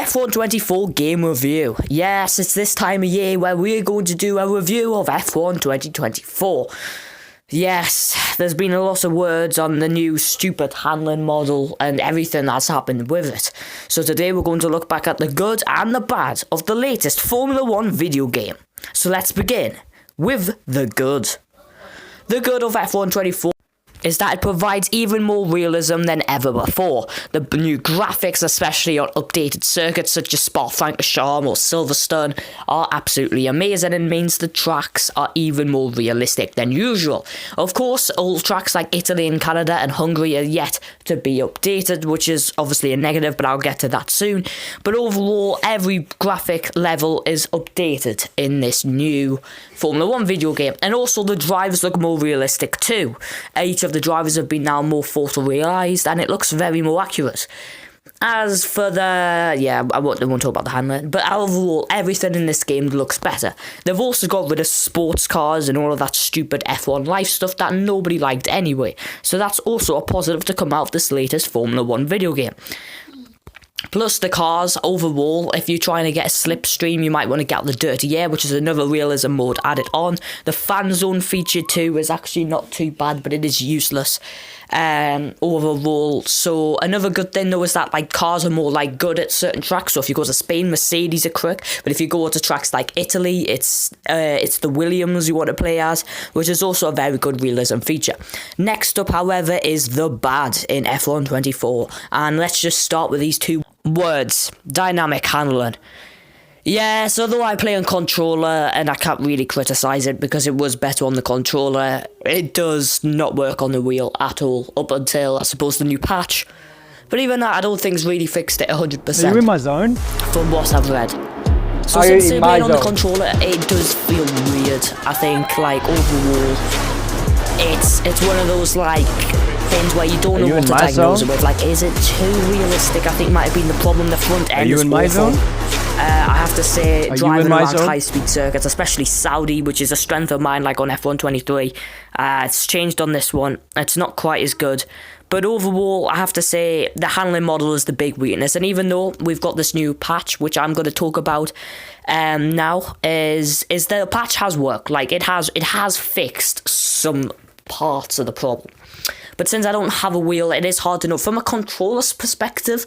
F1 24 game review. Yes, it's this time of year where we're going to do a review of F1 2024. Yes, there's been a lot of words on the new stupid handling model and everything that's happened with it. So today we're going to look back at the good and the bad of the latest Formula 1 video game. So let's begin with the good. The good of F1 24 is that it provides even more realism than ever before. The new graphics, especially on updated circuits such as Spa-Francorchamps or Silverstone, are absolutely amazing and means the tracks are even more realistic than usual. Of course, old tracks like Italy and Canada and Hungary are yet to be updated, which is obviously a negative, but I'll get to that soon. But overall, every graphic level is updated in this new Formula 1 video game, and also the drivers look more realistic too. Each of the drivers have been now more photorealised, and it looks very more accurate. As for I won't talk about the handling, but overall, everything in this game looks better. They've also got rid of sports cars and all of that stupid F1 life stuff that nobody liked anyway, so that's also a positive to come out of this latest Formula 1 video game. Plus the cars, overall, if you're trying to get a slipstream, you might want to get the dirty air, which is another realism mode added on. The fan zone feature too is actually not too bad, but it is useless overall. So another good thing though is that cars are more good at certain tracks. So if you go to Spain, Mercedes are quick, but if you go to tracks like Italy, it's the Williams you want to play as, which is also a very good realism feature. Next up, however, is the bad in F1 24, and let's just start with these two words: dynamic handling. Yes, although I play on controller and I can't really criticise it because it was better on the controller, it does not work on the wheel at all up until, I suppose, the new patch. But even that, I don't think it's really fixed it 100%. Are you in my zone? From what I've read. So since it being on the controller, it does feel weird. I think, overall, it's one of those, things where you don't know what to diagnose it with. Is it too realistic? I think might have been the problem. The front end is awful. Are you in my zone? I have to say, driving around high-speed circuits, especially Saudi, which is a strength of mine, on F1 23, it's changed on this one. It's not quite as good. But overall, I have to say, the handling model is the big weakness. And even though we've got this new patch, which I'm going to talk about now, is the patch has worked. It has fixed some parts of the problem. But since I don't have a wheel, it is hard to know. From a controller's perspective,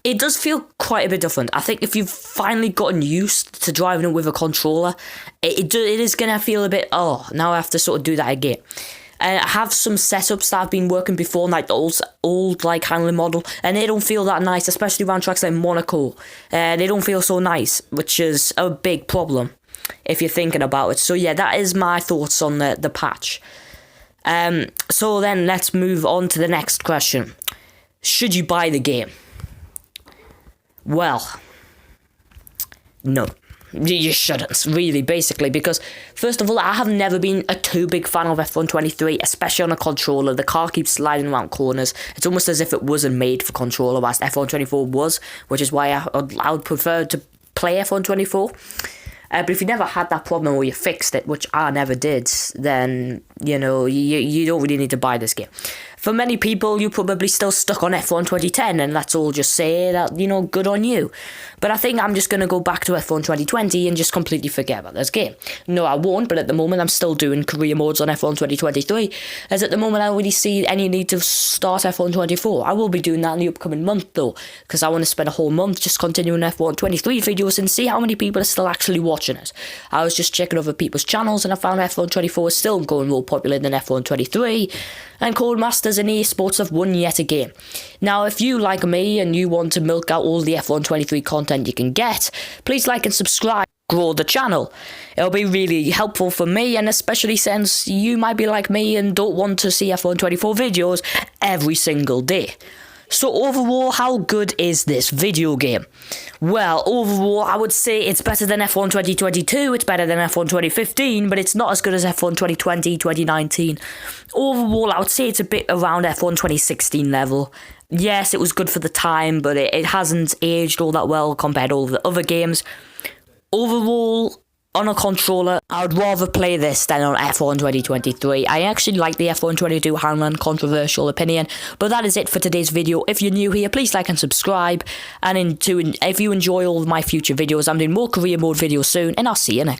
it does feel quite a bit different. I think if you've finally gotten used to driving it with a controller, it is going to feel a bit, now I have to sort of do that again. I have some setups that have been working before, the old handling model, and they don't feel that nice, especially around tracks like Monaco. They don't feel so nice, which is a big problem if you're thinking about it. So yeah, that is my thoughts on the patch. So then let's move on to the next question. Should you buy the game? Well, no. You shouldn't, really, basically, because first of all, I have never been a too big fan of F1 23, especially on a controller. The car keeps sliding around corners. It's almost as if it wasn't made for controller, whilst F1 24 was, which is why I would prefer to play F1 24. But if you never had that problem or you fixed it, which I never did, then, you don't really need to buy this game. For many people, you're probably still stuck on F1 2010, and let's all just say that, good on you. But I think I'm just going to go back to F1 2020 and just completely forget about this game. No, I won't, but at the moment I'm still doing career modes on F1 2023, as at the moment I don't really see any need to start F1 24. I will be doing that in the upcoming month, though, because I want to spend a whole month just continuing F1 23 videos and see how many people are still actually watching it. I was just checking other people's channels, and I found F1 24 is still going more popular than F1 23, and Codemasters and EA Sports have won yet again. Now, if you, like me, and you want to milk out all the F1 23 content you can get, please like and subscribe, grow the channel. It'll be really helpful for me, and especially since you might be like me and don't want to see F1 24 videos every single day. So overall, how good is this video game? Well, overall, I would say it's better than F1 2022, it's better than F1 2015, but it's not as good as F1 2020, 2019. Overall, I would say it's a bit around F1 2016 level. Yes, it was good for the time, but it hasn't aged all that well compared to all the other games. Overall, On a controller, I would rather play this than on F1 2023. I actually like the F1 22 Hangman, controversial opinion. But that is it for today's video. If you're new here, please like and subscribe. And if you enjoy all of my future videos, I'm doing more career mode videos soon, and I'll see you next.